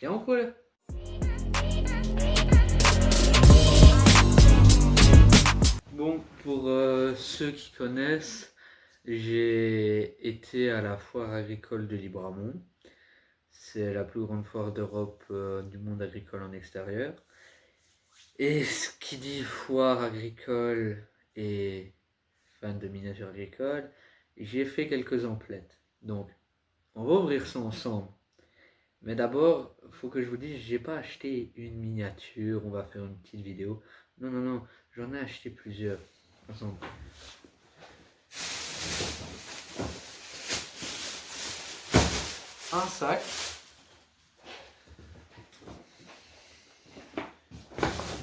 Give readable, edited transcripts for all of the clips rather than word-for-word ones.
Bien cool. Bon, pour ceux qui connaissent, j'ai été à la foire agricole de Libramont. C'est la plus grande foire d'Europe du monde agricole en extérieur. Et ce qui dit foire agricole et fan de miniatures agricoles, j'ai fait quelques emplettes. Donc, on va ouvrir ça ensemble. Mais d'abord, il faut que je vous dise, j'ai pas acheté une miniature, on va faire une petite vidéo. Non, non, non, j'en ai acheté plusieurs. Ensemble. Un sac.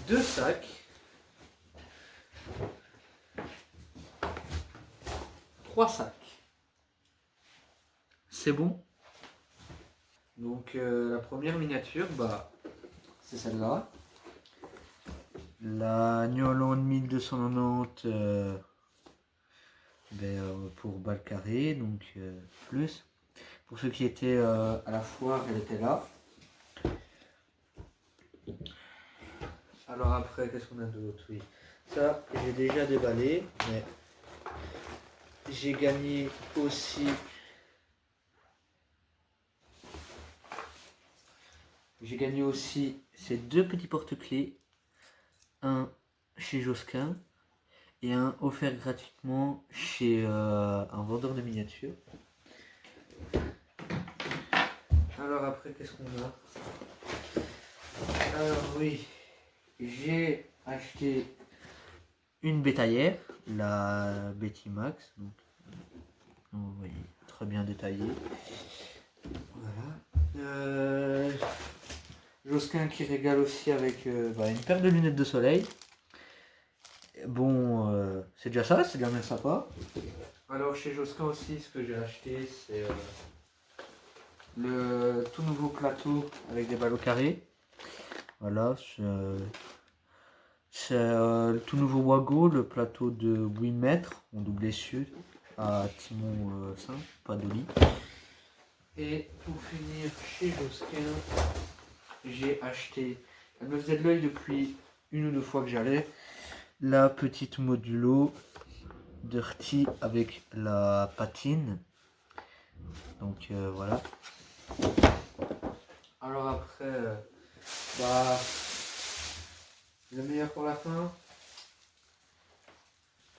Deux sacs. Trois sacs. C'est bon. Donc la première miniature, bah, c'est celle-là. La New Holland 1290 pour balle carrée, donc plus. Pour ceux qui étaient à la foire, elle était là. Alors après, qu'est-ce qu'on a d'autre? Oui, ça, j'ai déjà déballé, mais j'ai gagné aussi... ces deux petits porte-clés. Un chez Josquin et un offert gratuitement chez un vendeur de miniatures. Alors après, qu'est-ce qu'on a? Alors oui, j'ai acheté une bétaillère, la Betty Max, donc vous voyez, très bien détaillée. Voilà. Josquin qui régale aussi avec une paire de lunettes de soleil. Bon, c'est déjà ça, c'est déjà bien sympa. Alors chez Josquin aussi, ce que j'ai acheté, c'est le tout nouveau plateau avec des ballots carrés. Voilà, c'est le tout nouveau Wago, le plateau de 8 mètres en double essieu à timon simple, pas d'oli. Et pour finir, chez Josquin, j'ai acheté, elle me faisait de l'œil depuis une ou deux fois que j'allais, la petite modulo Dirty avec la patine. Donc voilà. Alors après, le meilleur pour la fin.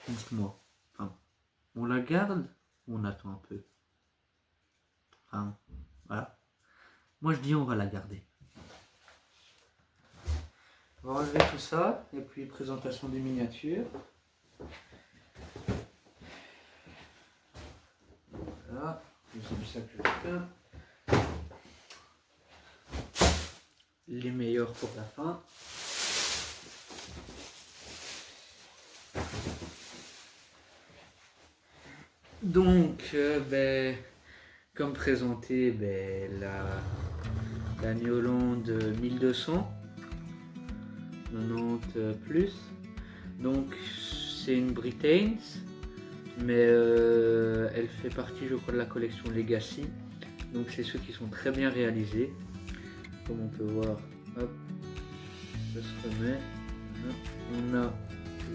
Dites-moi. Enfin, on la garde ou on attend un peu? Enfin, voilà. Moi je dis on va la garder. On va enlever tout ça et puis présentation des miniatures. Voilà. Deuxième sac Josquin. Les meilleurs pour la fin. Donc, comme présenté, la New Holland 1200 90 plus. Donc, c'est une Britannies, mais elle fait partie, je crois, de la collection Legacy. Donc, c'est ceux qui sont très bien réalisés. Comme on peut voir, hop, ça se remet. On a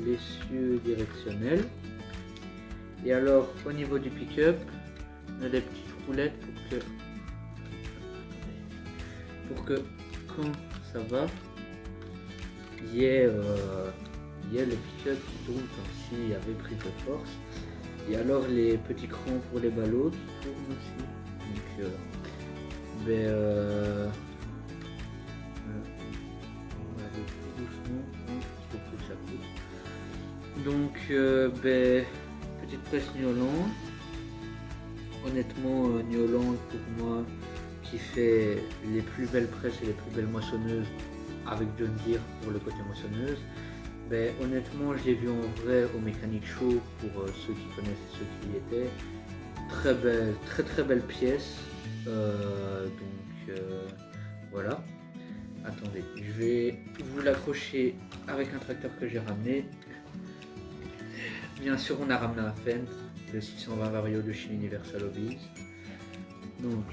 l'essieu directionnel. Et alors, au niveau du pick-up, on a des petites roulettes pour que quand ça va, il y ait le pick-up qui tourne comme s'il y avait prise de force. Et alors les petits crans pour les ballots qui tournent aussi. Donc, on va aller tout doucement, faut que ça pousse. Donc, petite presse New Holland. Honnêtement, New Holland pour moi qui fait les plus belles presses et les plus belles moissonneuses avec John Deere pour le côté moissonneuse. Honnêtement, je l'ai vu en vrai au Mechanic Show pour ceux qui connaissent et ceux qui y étaient. Très belle, très belle pièce. Voilà. Attendez, je vais vous l'accrocher avec un tracteur que j'ai ramené. Bien sûr, on a ramené un Fendt, le 620 Vario de chez Universal Hobbies. Donc,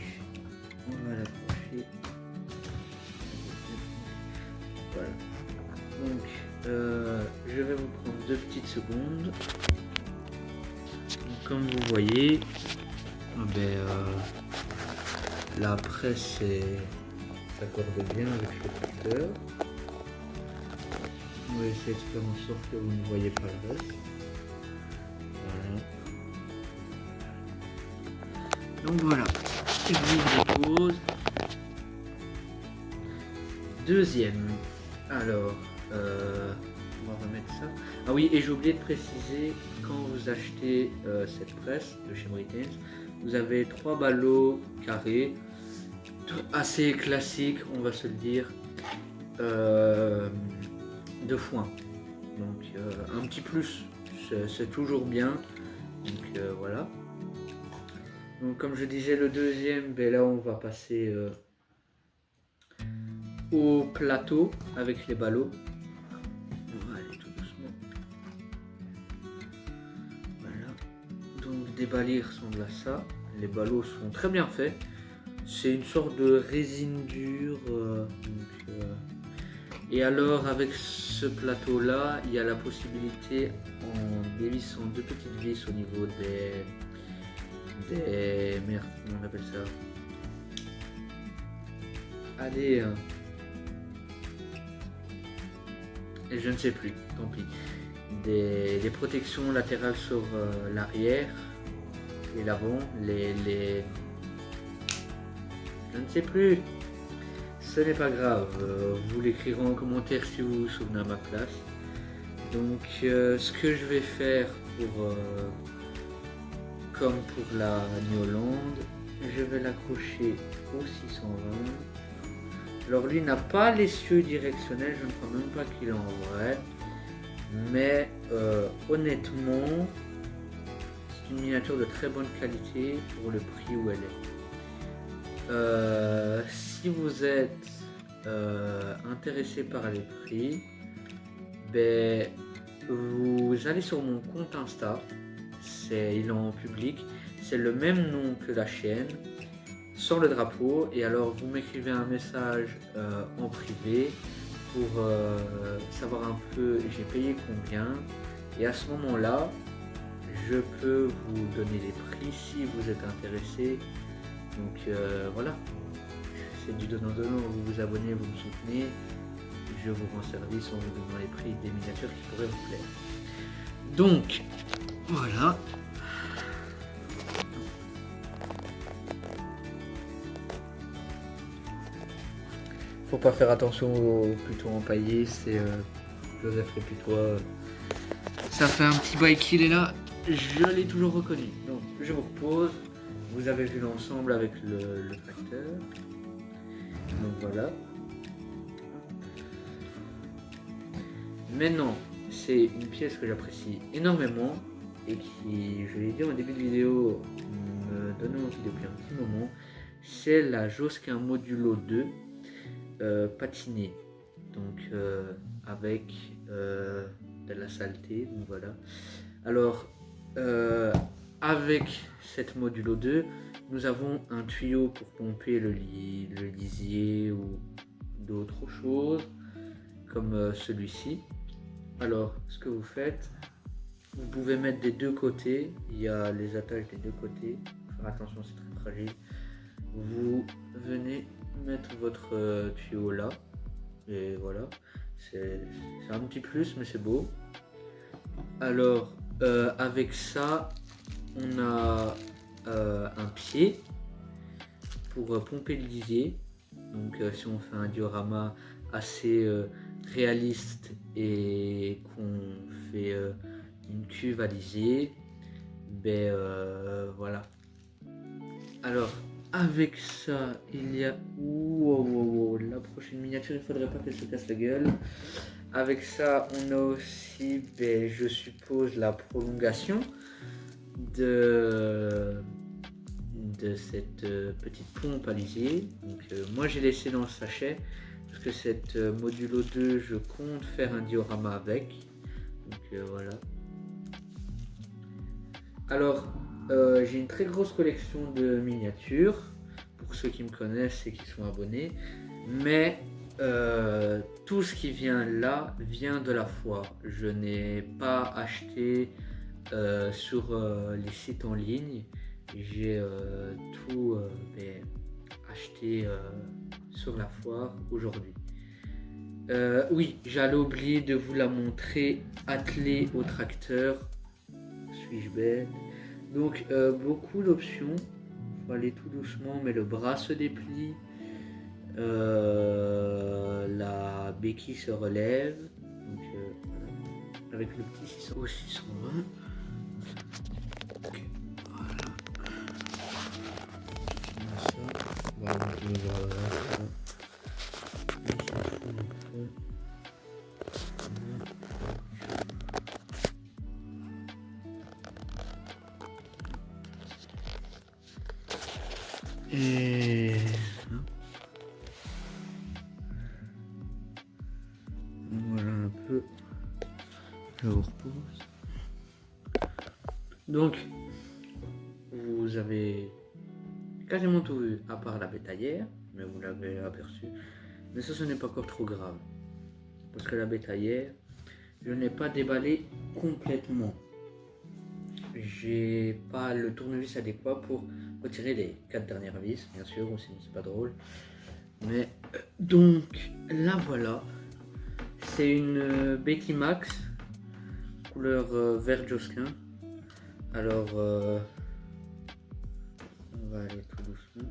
on va l'accrocher Voilà. Donc, je vais vous prendre 2 petites secondes. Donc, comme vous voyez, la presse s'accorde bien avec le tracteur. On va essayer de faire en sorte que vous ne voyez pas le reste. Voilà. Donc voilà, je vous dépose. Deuxième. Alors, on va remettre ça. Ah oui, et j'ai oublié de préciser, quand vous achetez cette presse de chez Mauritaniens, vous avez 3 ballots carrés, assez classiques, on va se le dire, de foin. Donc un petit plus, c'est toujours bien. Donc voilà. Donc comme je disais, le deuxième, là on va passer au plateau avec les ballots. On va aller tout doucement. Voilà. Donc des balais ressemblent à ça. Les ballots sont très bien faits. C'est une sorte de résine dure. Et alors avec ce plateau là, il y a la possibilité, en dévissant 2 petites vis au niveau des merde, comment on appelle ça? Allez, et je ne sais plus, tant pis. Des protections latérales sur l'arrière et l'avant, je ne sais plus. Ce n'est pas grave, vous l'écrirez en commentaire si vous vous souvenez à ma place. Donc ce que je vais faire comme pour la New Holland, je vais l'accrocher au 620. Alors lui n'a pas l'essieu directionnel, je ne crois même pas qu'il en vrai. Mais honnêtement, c'est une miniature de très bonne qualité pour le prix où elle est. Si vous êtes intéressé par les prix, vous allez sur mon compte Insta, il est en public, c'est le même nom que la chaîne, sans le drapeau, et alors vous m'écrivez un message en privé pour savoir un peu j'ai payé combien, et à ce moment-là, je peux vous donner les prix si vous êtes intéressé. Donc voilà, c'est du donnant-donnant, vous vous abonnez, vous me soutenez, je vous rends service en vous donnant les prix des miniatures qui pourraient vous plaire. Donc voilà. Faut pas faire attention au putois empaillé, c'est Joseph le putois. Ça fait un petit bail qu'il est là, je l'ai toujours reconnu. Donc je vous repose. Vous avez vu l'ensemble avec le tracteur. Donc voilà. Maintenant, c'est une pièce que j'apprécie énormément et qui, je l'ai dit en début de vidéo, me donnait envie depuis un petit moment. C'est la Josquin Modulo 2 patinée. Donc avec de la saleté. Donc voilà. Alors, avec cette Modulo 2, nous avons un tuyau pour pomper le lisier ou d'autres choses, comme celui-ci. Alors, ce que vous faites, vous pouvez mettre des deux côtés, il y a les attaches des deux côtés, faire attention, c'est très fragile. Vous venez mettre votre tuyau là, et voilà, c'est un petit plus, mais c'est beau. Alors, avec ça, on a un pied pour pomper le lisier. Donc si on fait un diorama assez réaliste et qu'on fait une cuve à lisier, voilà. Alors avec ça, il y a la prochaine miniature, il faudrait pas qu'elle se casse la gueule. Avec ça, on a aussi, je suppose, la prolongation de cette petite pompe à lisier. Donc, moi, j'ai laissé dans le sachet parce que cette Modulo 2, je compte faire un diorama avec. Donc, voilà. Alors, j'ai une très grosse collection de miniatures pour ceux qui me connaissent et qui sont abonnés. Mais tout ce qui vient là vient de la foire. Je n'ai pas acheté sur les sites en ligne. J'ai tout acheté sur la foire aujourd'hui. Oui, j'allais oublier de vous la montrer, attelée au tracteur. Suis-je bête? Donc beaucoup d'options. Faut aller tout doucement, mais le bras se déplie. La béquille se relève. Donc voilà. Avec le petit 600 au 620. Okay, voilà. Voilà, et voilà un peu. Je vous repose. Donc, vous avez quasiment tout vu, à part la bétaillère, mais vous l'avez aperçu. Mais ça, ce n'est pas encore trop grave. Parce que la bétaillère, je n'ai pas déballé complètement. J'ai pas le tournevis adéquat pour retirer les 4 dernières vis, bien sûr, ou sinon c'est pas drôle. Mais donc, là voilà. C'est une béquille Max, couleur vert Josquin. Alors, on va aller tout doucement.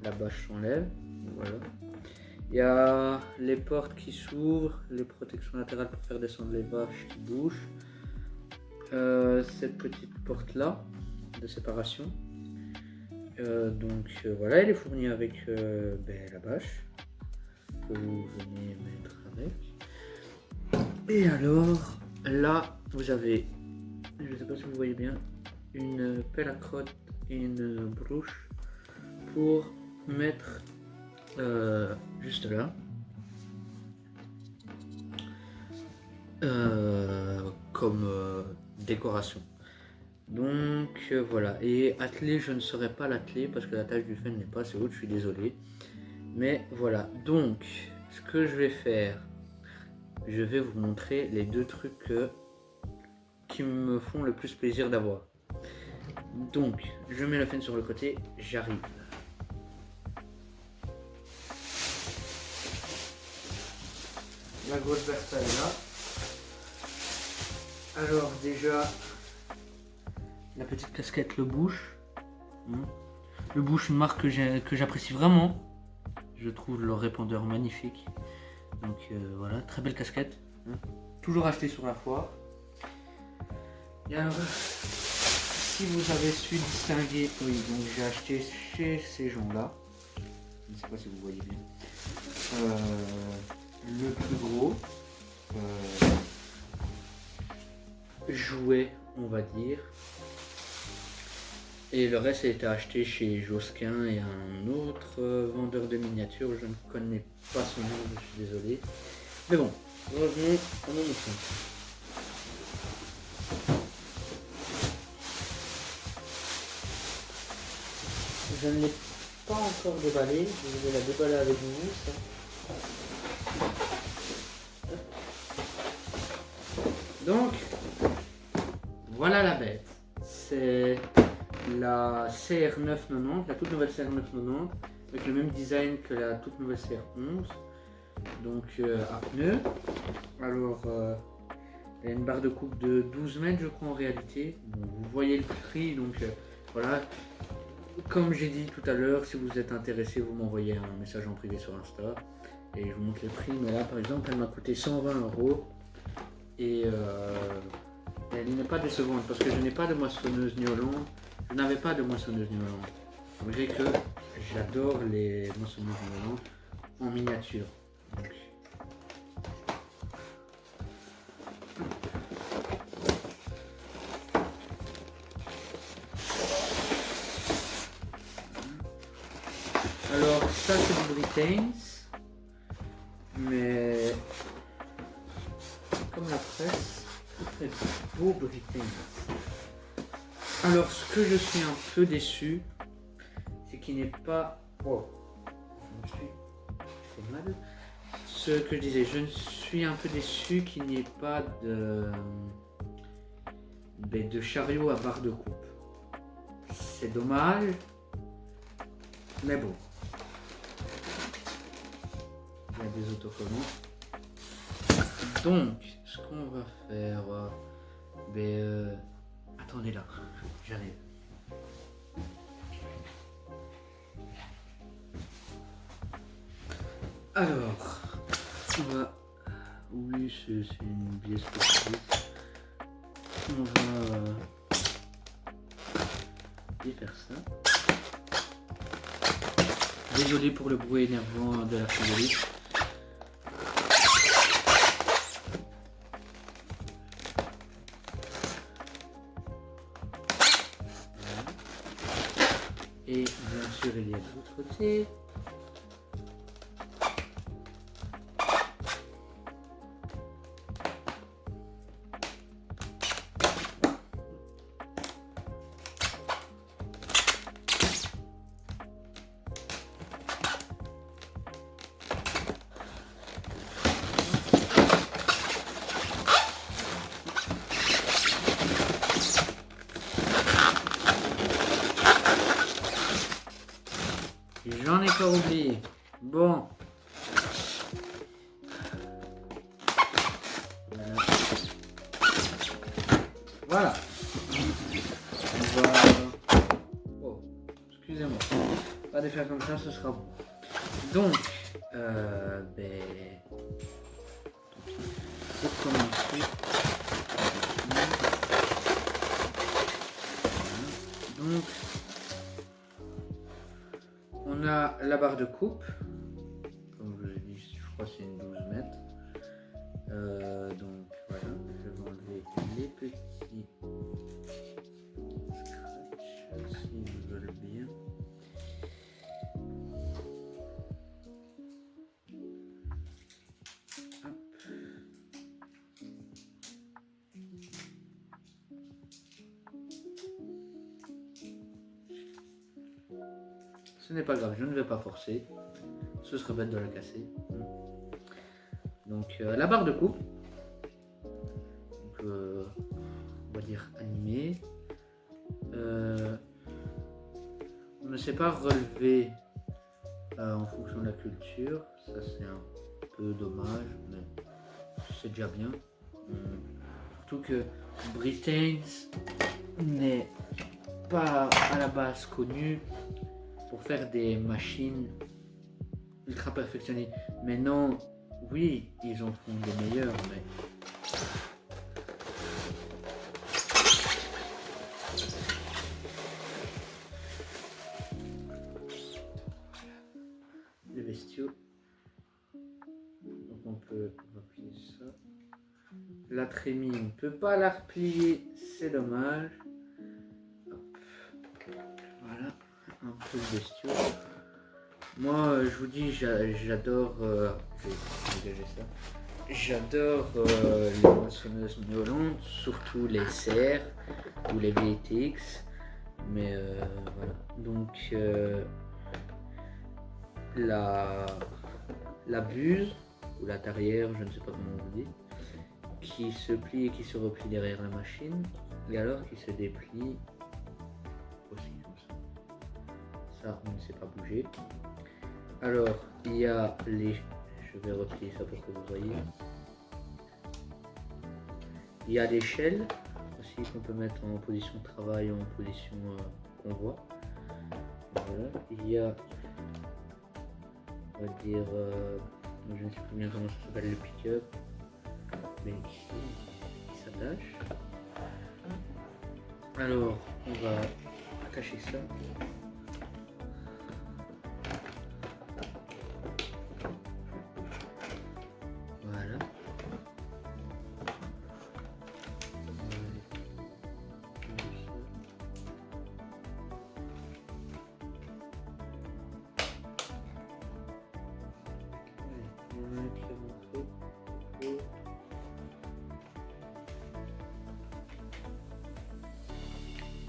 La bâche s'enlève, voilà. Il y a les portes qui s'ouvrent, les protections latérales pour faire descendre les vaches qui bougent. Cette petite porte là de séparation. Donc voilà, elle est fournie avec la bâche que vous venez mettre avec. Et alors là, vous avez, je ne sais pas si vous voyez bien, une pelle à crotte et une brouche pour mettre juste là, comme décoration. Donc voilà, et attelé, je ne saurais pas l'atteler parce que la taille du fan n'est pas assez haute, je suis désolé. Mais voilà, donc ce que je vais faire, je vais vous montrer les deux trucs qui me font le plus plaisir d'avoir. Donc, je mets la fan sur le côté, j'arrive. La grosse Bertha est là. Alors déjà, la petite casquette Le Bush. Le Bush, une marque que j'apprécie vraiment. Je trouve leur répondeur magnifique. Donc voilà, très belle casquette. Toujours acheté sur la foire. Et alors, si vous avez su distinguer, oui, donc j'ai acheté chez ces gens-là. Je ne sais pas si vous voyez bien. Le plus gros jouet, on va dire. Et le reste a été acheté chez Josquin et un autre vendeur de miniatures. Je ne connais pas son nom, je suis désolé. Mais bon, revenons à nos moutons. Je ne l'ai pas encore déballé, je vais la déballer avec vous. Ça. Donc, voilà la bête. C'est la CR990, la toute nouvelle CR990, avec le même design que la toute nouvelle CR11. Donc à pneus. Alors, il y a une barre de coupe de 12 mètres, je crois, en réalité. Bon, vous voyez le prix, donc voilà. Comme j'ai dit tout à l'heure, si vous êtes intéressé, vous m'envoyez un message en privé sur Insta et je vous montre les prix. Mais là, par exemple, elle m'a coûté 120 € et elle n'est pas décevante parce que je n'ai pas de moissonneuse Newland. Je n'avais pas de moissonneuse Newland, malgré que j'adore les moissonneuses Newland en miniature. Donc, alors ça c'est du Britains, mais comme la presse, très beau Britains. Alors ce que je suis un peu déçu, c'est qu'il n'est pas... Oh, je me suis fait mal. Ce que je disais, je suis un peu déçu qu'il n'y ait pas de chariot à barre de coupe. C'est dommage, mais bon. Il y a des autocollants. Donc, ce qu'on va faire... attendez là, j'arrive. Alors, on va... Oui, c'est une pièce petite. On va défaire ça. Désolé pour le bruit énervant de la frigoriste. Et bien sûr, il y a de l'autre côté. J'en ai pas oublié. Bon. Voilà. On va... Oh, excusez-moi. On va les faire comme ça, ce sera bon. Donc, pour commencer... Donc, on a la barre de coupe. Comme je vous l'ai dit, je crois que c'est une 12 mètres. Donc voilà, je vais enlever les petits scratchs s'ils veulent bien. Hop. Ce n'est pas grave, je ne vais pas forcer. Ce serait bête de la casser. Donc la barre de coupe. Donc, on va dire animée. On ne sait pas relever en fonction de la culture. Ça c'est un peu dommage, mais c'est déjà bien. Surtout que Britains n'est pas à la base connu pour faire des machines ultra perfectionnées. Mais non, oui, ils en font des meilleurs, mais... Les bestiaux. Donc on peut replier ça. La trémie, on ne peut pas la replier, c'est dommage. Hop. Voilà, un peu de bestiaux. Moi, je vous dis, j'adore... je vais dégager ça. J'adore les moissonneuses Néolande, surtout les CR ou les VTX. Mais voilà. Donc la buse ou la tarière, je ne sais pas comment on dit, qui se plie et qui se replie derrière la machine, et alors qui se déplie aussi comme ça. Ça, on ne sait pas bouger. Alors, il y a les... Je vais replier ça pour que vous voyez. Il y a l'échelle aussi qu'on peut mettre en position de travail ou en position convoi. Voilà. Il y a, on va dire, je ne sais plus bien comment ça s'appelle, le pick-up, mais qui s'attache. Alors, on va attacher ça. Voilà.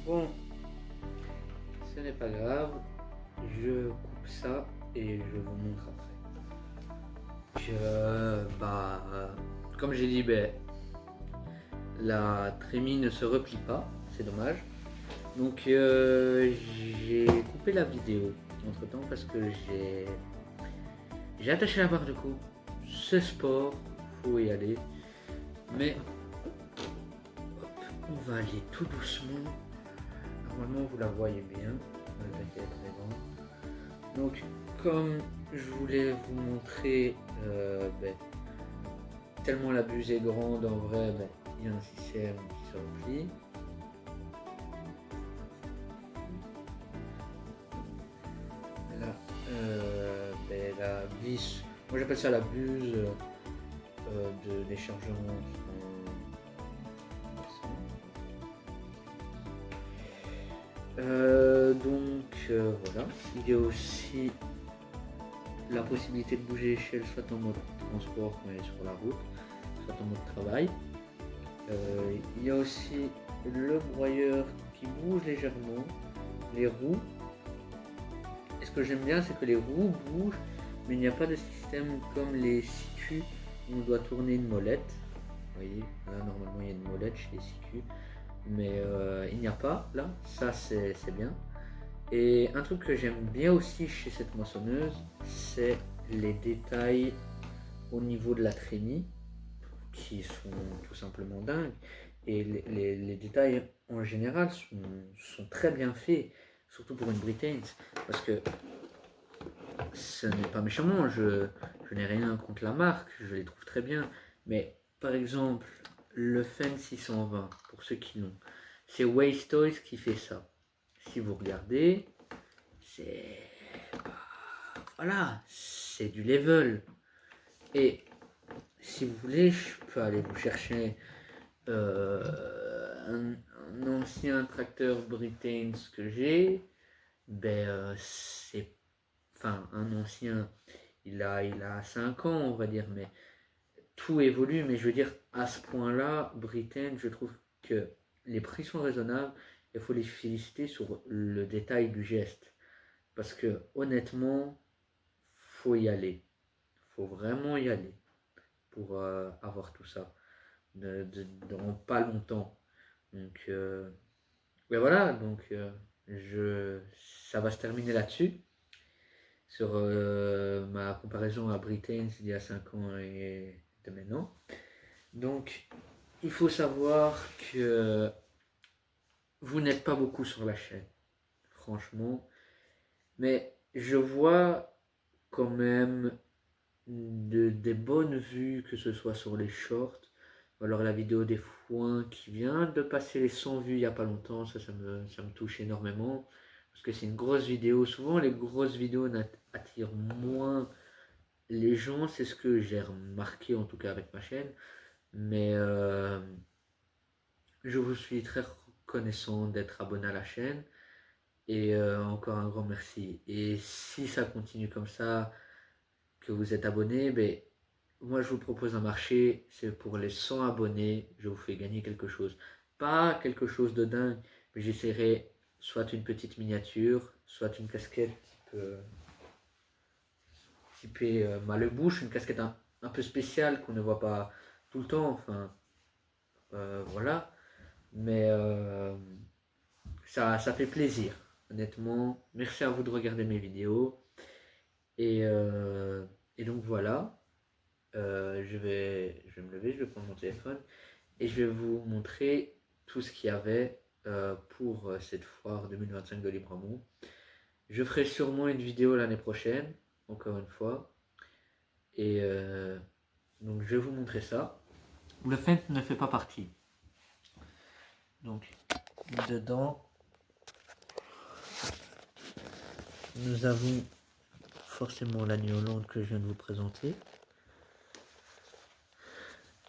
Bon, ce n'est pas grave. je coupe ça et je vous montre après. Comme j'ai dit, la trémie ne se replie pas, c'est dommage. Donc j'ai coupé la vidéo entre temps parce que j'ai attaché la barre de coupe. C'est sport, faut y aller. Mais hop, on va aller tout doucement. Normalement vous la voyez bien, malgré qu'elle est très grande. Donc comme je voulais vous montrer, tellement la buse est grande en vrai, il y a un système qui se replie. Là, la vis, moi j'appelle ça la buse de déchargement. Voilà, il y a aussi la possibilité de bouger l'échelle soit en mode transport quand elle est sur la route, soit en mode travail. Il y a aussi le broyeur qui bouge légèrement, les roues. Et ce que j'aime bien, c'est que les roues bougent, mais il n'y a pas de système comme les CQ où on doit tourner une molette. Vous voyez, là normalement il y a une molette chez les CQ, mais il n'y a pas là, ça c'est bien. Et un truc que j'aime bien aussi chez cette moissonneuse, c'est les détails au niveau de la trémie qui sont tout simplement dingues. Et les détails en général sont très bien faits, surtout pour une Britain, parce que ce n'est pas méchamment, je n'ai rien contre la marque, je les trouve très bien, mais par exemple le Fenn 620, pour ceux qui l'ont, c'est Waste Toys qui fait ça. Si vous regardez, c'est voilà, c'est du level. Et si vous voulez, je peux aller vous chercher un ancien tracteur Britain que j'ai. C'est enfin un ancien, il a 5 ans on va dire, mais tout évolue. Mais je veux dire, à ce point là, Britain, je trouve que les prix sont raisonnables. Il faut les féliciter sur le détail du geste, parce que honnêtement faut y aller, faut vraiment y aller pour avoir tout ça dans pas longtemps. Donc voilà, donc ça va se terminer là-dessus sur ma comparaison à Britain il y a 5 ans et de maintenant. Donc il faut savoir que vous n'êtes pas beaucoup sur la chaîne, franchement, mais je vois quand même des bonnes vues, que ce soit sur les shorts, ou alors la vidéo des foins qui vient de passer les 100 vues il n'y a pas longtemps. Ça me touche énormément, parce que c'est une grosse vidéo. Souvent les grosses vidéos attirent moins les gens, c'est ce que j'ai remarqué en tout cas avec ma chaîne, mais je vous suis très reconnaissant d'être abonné à la chaîne, et encore un grand merci. Et si ça continue comme ça, que vous êtes abonné, moi je vous propose un marché, c'est pour les 100 abonnés, je vous fais gagner quelque chose. Pas quelque chose de dingue, mais j'essaierai soit une petite miniature, soit une casquette typée Malebouche, une casquette un peu spéciale qu'on ne voit pas tout le temps, enfin voilà. Mais ça fait plaisir, honnêtement. Merci à vous de regarder mes vidéos. Et, et donc voilà. Je vais me lever, je vais prendre mon téléphone et je vais vous montrer tout ce qu'il y avait pour cette foire 2025 de Libramont. Je ferai sûrement une vidéo l'année prochaine, encore une fois. Et donc je vais vous montrer ça. Le Fendt ne fait pas partie. Donc dedans, nous avons forcément l'agneau Hollande que je viens de vous présenter.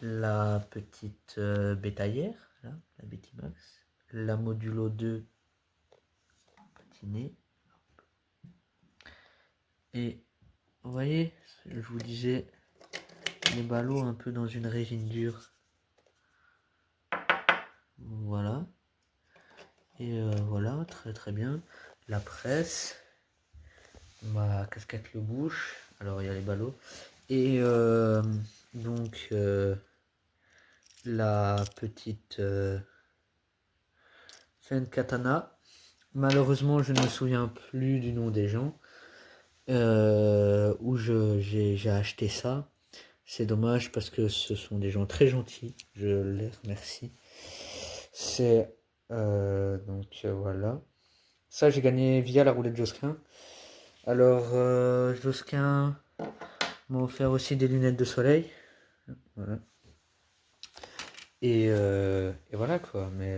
La petite bétaillère, là, la Bettymax. La Modulo 2 patinée. Et vous voyez, je vous disais, les ballots un peu dans une résine dure. Voilà. Et voilà, très très bien. La presse. ma casquette le bouche. Alors il y a les ballots. Et donc la petite fin katana. Malheureusement, je ne me souviens plus du nom des gens où j'ai acheté ça. C'est dommage parce que ce sont des gens très gentils. Je les remercie. C'est donc voilà. Ça, j'ai gagné via la roulette Josquin. Alors, Josquin m'a offert aussi des lunettes de soleil. Voilà. Et voilà quoi. Mais